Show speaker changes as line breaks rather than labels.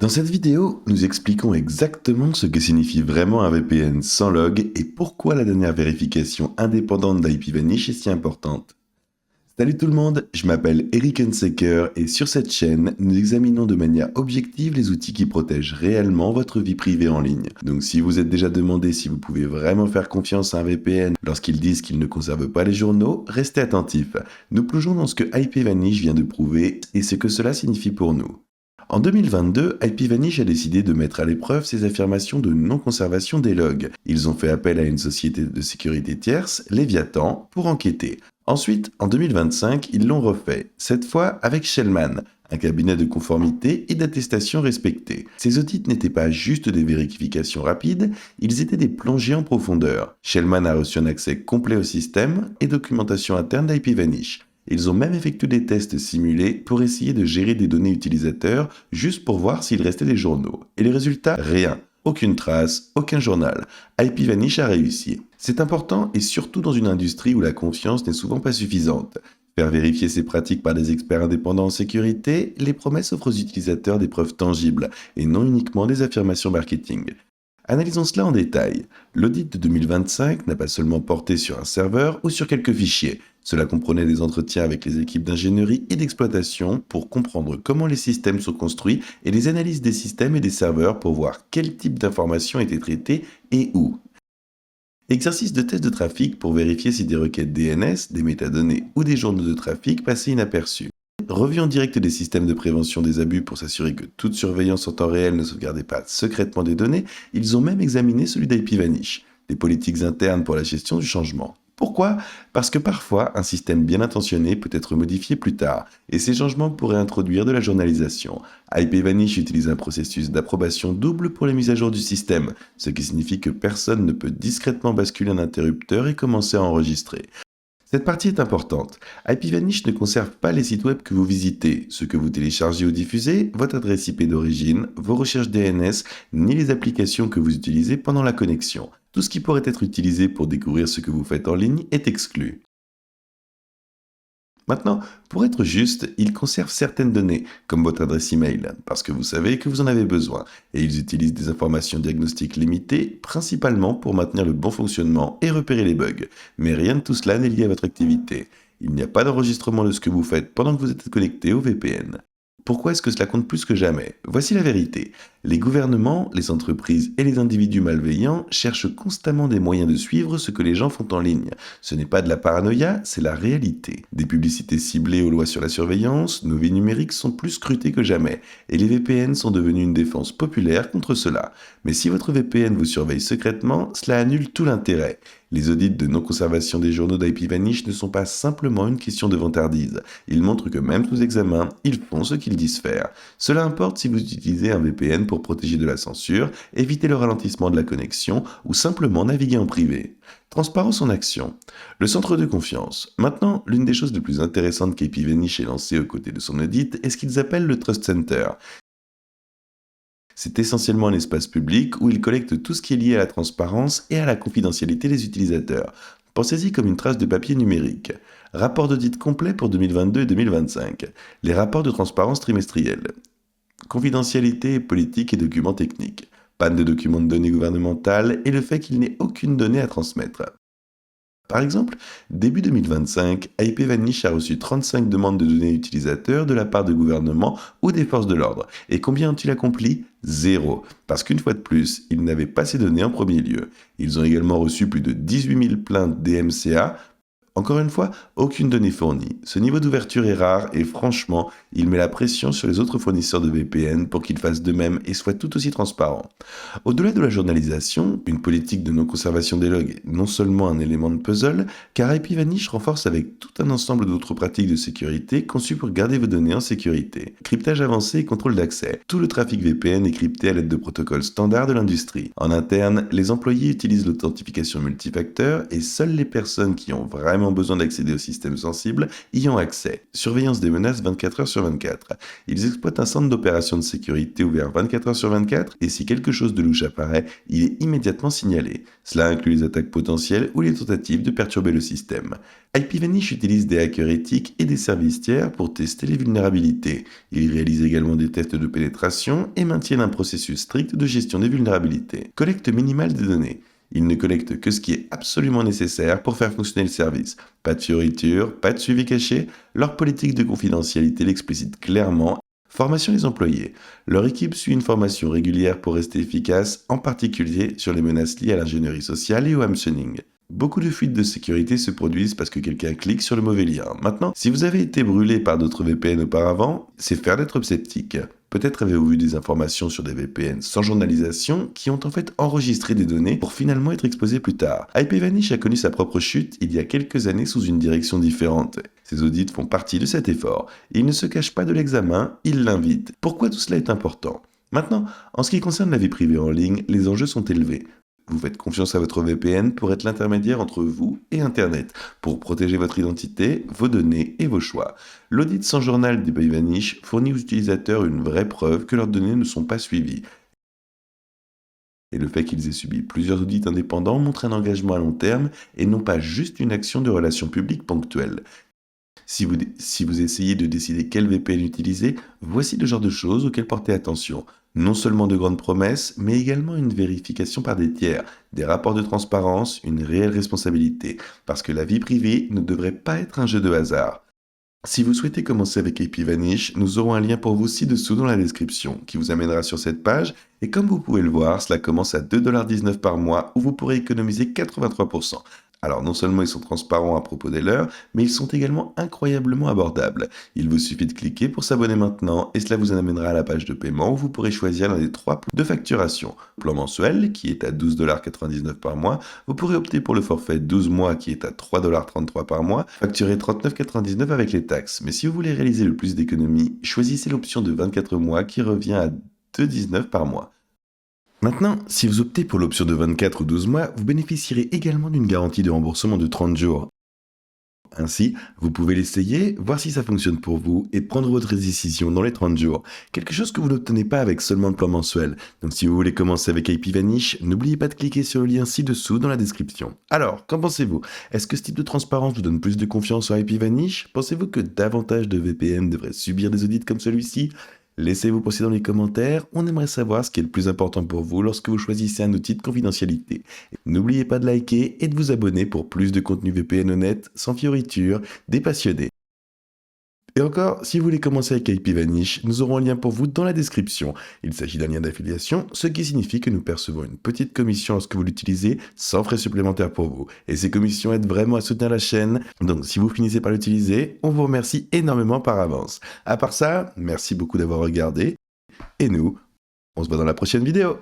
Dans cette vidéo, nous expliquons exactement ce que signifie vraiment un VPN sans log et pourquoi la dernière vérification indépendante d'IPVanish est si importante. Salut tout le monde, je m'appelle Eric Hunsaker et sur cette chaîne, nous examinons de manière objective les outils qui protègent réellement votre vie privée en ligne. Donc si vous êtes déjà demandé si vous pouvez vraiment faire confiance à un VPN lorsqu'ils disent qu'ils ne conservent pas les journaux, restez attentifs. Nous plongeons dans ce que IPVanish vient de prouver et ce que cela signifie pour nous. En 2022, IPVanish a décidé de mettre à l'épreuve ses affirmations de non-conservation des logs. Ils ont fait appel à une société de sécurité tierce, Leviathan, pour enquêter. Ensuite, en 2025, ils l'ont refait, cette fois avec Shellman, un cabinet de conformité et d'attestation respecté. Ces audits n'étaient pas juste des vérifications rapides, ils étaient des plongées en profondeur. Shellman a reçu un accès complet au système et documentation interne d'IPVanish. Ils ont même effectué des tests simulés pour essayer de gérer des données utilisateurs juste pour voir s'il restait des journaux. Et les résultats, rien. Aucune trace, aucun journal. IPVanish a réussi. C'est important et surtout dans une industrie où la confiance n'est souvent pas suffisante. Faire vérifier ces pratiques par des experts indépendants en sécurité, les promesses offrent aux utilisateurs des preuves tangibles et non uniquement des affirmations marketing. Analysons cela en détail. L'audit de 2025 n'a pas seulement porté sur un serveur ou sur quelques fichiers. Cela comprenait des entretiens avec les équipes d'ingénierie et d'exploitation pour comprendre comment les systèmes sont construits et les analyses des systèmes et des serveurs pour voir quel type d'informations étaient traitées et où. Exercice de test de trafic pour vérifier si des requêtes DNS, des métadonnées ou des journaux de trafic passaient inaperçus. Revue en direct des systèmes de prévention des abus pour s'assurer que toute surveillance en temps réel ne sauvegardait pas secrètement des données, ils ont même examiné celui d'IPVanish, des politiques internes pour la gestion du changement. Pourquoi ? Parce que parfois, un système bien intentionné peut être modifié plus tard, et ces changements pourraient introduire de la journalisation. IPVanish utilise un processus d'approbation double pour les mises à jour du système, ce qui signifie que personne ne peut discrètement basculer un interrupteur et commencer à enregistrer. Cette partie est importante. IPVanish ne conserve pas les sites web que vous visitez, ce que vous téléchargez ou diffusez, votre adresse IP d'origine, vos recherches DNS, ni les applications que vous utilisez pendant la connexion. Tout ce qui pourrait être utilisé pour découvrir ce que vous faites en ligne est exclu. Maintenant, pour être juste, ils conservent certaines données, comme votre adresse email, parce que vous savez que vous en avez besoin, et ils utilisent des informations diagnostiques limitées, principalement pour maintenir le bon fonctionnement et repérer les bugs. Mais rien de tout cela n'est lié à votre activité. Il n'y a pas d'enregistrement de ce que vous faites pendant que vous êtes connecté au VPN. Pourquoi est-ce que cela compte plus que jamais ? Voici la vérité. Les gouvernements, les entreprises et les individus malveillants cherchent constamment des moyens de suivre ce que les gens font en ligne. Ce n'est pas de la paranoïa, c'est la réalité. Des publicités ciblées aux lois sur la surveillance, nos vies numériques sont plus scrutées que jamais, et les VPN sont devenus une défense populaire contre cela. Mais si votre VPN vous surveille secrètement, cela annule tout l'intérêt. Les audits de non-conservation des journaux d'IPVanish ne sont pas simplement une question de vantardise. Ils montrent que même sous examen, ils font ce qu'ils disent faire. Cela importe si vous utilisez un VPN pour protéger de la censure, éviter le ralentissement de la connexion ou simplement naviguer en privé. Transparence en action. Le centre de confiance. Maintenant, l'une des choses les plus intéressantes qu'IPVanish ait lancé aux côtés de son audit est ce qu'ils appellent le Trust Center. C'est essentiellement un espace public où il collecte tout ce qui est lié à la transparence et à la confidentialité des utilisateurs. Pensez-y comme une trace de papier numérique. Rapport d'audit complet pour 2022 et 2025. Les rapports de transparence trimestriels. Confidentialité politique et documents techniques. Panne de documents de données gouvernementales et le fait qu'il n'ait aucune donnée à transmettre. Par exemple, début 2025, IPVanish a reçu 35 demandes de données utilisateurs de la part de gouvernements ou des forces de l'ordre. Et combien ont-ils accompli ? Zéro. Parce qu'une fois de plus, ils n'avaient pas ces données en premier lieu. Ils ont également reçu plus de 18 000 plaintes DMCA. Encore une fois, aucune donnée fournie. Ce niveau d'ouverture est rare et franchement, il met la pression sur les autres fournisseurs de VPN pour qu'ils fassent de même et soient tout aussi transparents. Au-delà de la journalisation, une politique de non-conservation des logs est non seulement un élément de puzzle, car IPVanish renforce avec tout un ensemble d'autres pratiques de sécurité conçues pour garder vos données en sécurité. Cryptage avancé et contrôle d'accès. Tout le trafic VPN est crypté à l'aide de protocoles standards de l'industrie. En interne, les employés utilisent l'authentification multifacteur et seules les personnes qui ont vraiment vraiment besoin d'accéder aux systèmes sensibles y ont accès. Surveillance des menaces 24 heures sur 24. Ils exploitent un centre d'opération de sécurité ouvert 24 heures sur 24 et si quelque chose de louche apparaît, il est immédiatement signalé. Cela inclut les attaques potentielles ou les tentatives de perturber le système. IPVanish utilise des hackers éthiques et des services tiers pour tester les vulnérabilités. Ils réalisent également des tests de pénétration et maintiennent un processus strict de gestion des vulnérabilités. Collecte minimale des données. Ils ne collectent que ce qui est absolument nécessaire pour faire fonctionner le service. Pas de fioritures, pas de suivi caché, leur politique de confidentialité l'explicite clairement. Formation des employés. Leur équipe suit une formation régulière pour rester efficace, en particulier sur les menaces liées à l'ingénierie sociale et au hameçonning. Beaucoup de fuites de sécurité se produisent parce que quelqu'un clique sur le mauvais lien. Maintenant, si vous avez été brûlé par d'autres VPN auparavant, c'est faire d'être sceptique. Peut-être avez-vous vu des informations sur des VPN sans journalisation qui ont en fait enregistré des données pour finalement être exposées plus tard. IPVanish a connu sa propre chute il y a quelques années sous une direction différente. Ces audits font partie de cet effort. Ils ne se cachent pas de l'examen, ils l'invitent. Pourquoi tout cela est important ? Maintenant, en ce qui concerne la vie privée en ligne, les enjeux sont élevés. Vous faites confiance à votre VPN pour être l'intermédiaire entre vous et Internet, pour protéger votre identité, vos données et vos choix. L'audit sans journal d'IPVanish fournit aux utilisateurs une vraie preuve que leurs données ne sont pas suivies. Et le fait qu'ils aient subi plusieurs audits indépendants montre un engagement à long terme et non pas juste une action de relations publiques ponctuelle. Si vous essayez de décider quel VPN utiliser, voici le genre de choses auxquelles porter attention. Non seulement de grandes promesses, mais également une vérification par des tiers, des rapports de transparence, une réelle responsabilité, parce que la vie privée ne devrait pas être un jeu de hasard. Si vous souhaitez commencer avec IPVanish, nous aurons un lien pour vous ci-dessous dans la description, qui vous amènera sur cette page, et comme vous pouvez le voir, cela commence à 2,19$ par mois, où vous pourrez économiser 83%. Alors non seulement ils sont transparents à propos des leurs, mais ils sont également incroyablement abordables. Il vous suffit de cliquer pour s'abonner maintenant et cela vous amènera à la page de paiement où vous pourrez choisir l'un des 3 plans de facturation. Plan mensuel qui est à 12,99$ par mois, vous pourrez opter pour le forfait 12 mois qui est à 3,33$ par mois, facturé 39,99$ avec les taxes. Mais si vous voulez réaliser le plus d'économies, choisissez l'option de 24 mois qui revient à 2,19$ par mois. Maintenant, si vous optez pour l'option de 24 ou 12 mois, vous bénéficierez également d'une garantie de remboursement de 30 jours. Ainsi, vous pouvez l'essayer, voir si ça fonctionne pour vous et prendre votre décision dans les 30 jours. Quelque chose que vous n'obtenez pas avec seulement le plan mensuel. Donc si vous voulez commencer avec IPVanish, n'oubliez pas de cliquer sur le lien ci-dessous dans la description. Alors, qu'en pensez-vous ? Est-ce que ce type de transparence vous donne plus de confiance en IPVanish ? Pensez-vous que davantage de VPN devraient subir des audits comme celui-ci ? Laissez-vous penser dans les commentaires, on aimerait savoir ce qui est le plus important pour vous lorsque vous choisissez un outil de confidentialité. N'oubliez pas de liker et de vous abonner pour plus de contenu VPN honnête, sans fioritures, des passionnés. Et encore, si vous voulez commencer avec IPVanish, nous aurons un lien pour vous dans la description. Il s'agit d'un lien d'affiliation, ce qui signifie que nous percevons une petite commission lorsque vous l'utilisez, sans frais supplémentaires pour vous. Et ces commissions aident vraiment à soutenir la chaîne, donc si vous finissez par l'utiliser, on vous remercie énormément par avance. À part ça, merci beaucoup d'avoir regardé, et nous, on se voit dans la prochaine vidéo.